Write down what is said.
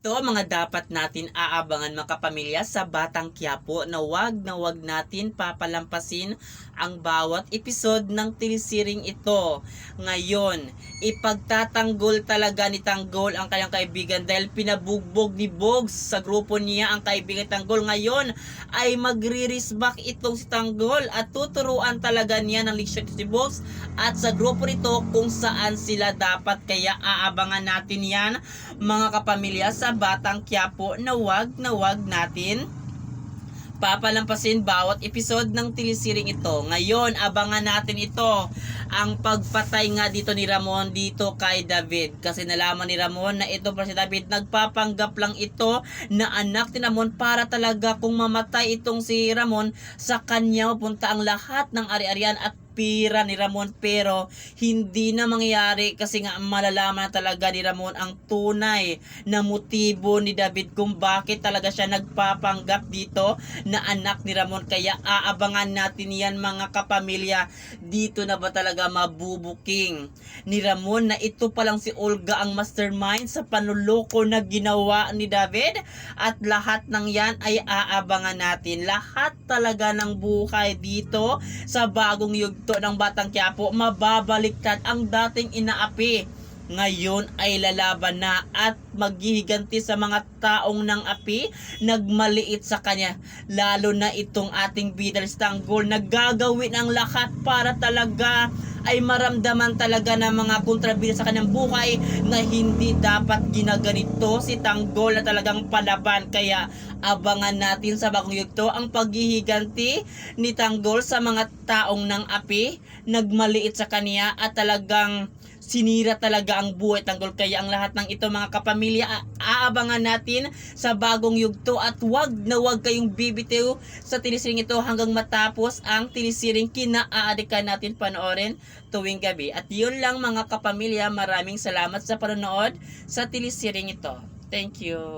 Ito mga dapat natin aabangan mga kapamilya sa Batang Quiapo na wag natin papalampasin ang bawat episode ng telesiring ito. Ngayon, ipagtatanggol talaga ni Tanggol ang kanyang kaibigan dahil pinabugbog ni Bogs sa grupo niya ang kaibigan Tanggol. Ngayon ay magre-risback itong si Tanggol at tuturuan talaga niya ng leksyon si Bogs at sa grupo nito kung saan sila dapat, kaya aabangan natin yan mga kapamilya sa Batang Quiapo na wag natin papalampasin bawat episode ng telesiring ito. Ngayon, abangan natin ito. Ang pagpatay nga dito ni Ramon dito kay David. Kasi nalaman ni Ramon na ito pa si David. Nagpapanggap lang ito na anak ni Ramon para talaga kung mamatay itong si Ramon, sa kanya punta ang lahat ng ari-arian at pira ni Ramon, pero hindi na mangyayari kasi nga malalaman talaga ni Ramon ang tunay na motibo ni David kung bakit talaga siya nagpapanggap dito na anak ni Ramon. Kaya aabangan natin yan mga kapamilya. Dito na ba talaga mabubuking ni Ramon na ito pa lang si Olga ang mastermind sa panuloko na ginawa ni David? At lahat ng yan ay aabangan natin. Lahat talaga ng buhay dito sa bagong yugto ng Batang Quiapo, mababaliktad ang dating inaapi. Ngayon ay lalaban na at maghihiganti sa mga taong ng api nagmaliit sa kanya. Lalo na itong ating bidal Tanggol, naggagawin ang lahat para talaga ay maramdaman talaga ng mga kontrabida sa kanyang buhay na hindi dapat ginaganito si Tanggol na talagang palaban. Kaya abangan natin sa bagong yugto ang paghihiganti ni Tanggol sa mga taong ng api nagmaliit sa kanya at talagang sinira talaga ang buhay Tanggol. Kaya ang lahat ng ito mga kapamilya aabangan natin sa bagong yugto at wag kayong bibitiw sa telesiring ito hanggang matapos ang telesiring kinaaadikan natin panoorin tuwing gabi. At yun lang mga kapamilya, maraming salamat sa panonood sa telesiring ito. Thank you.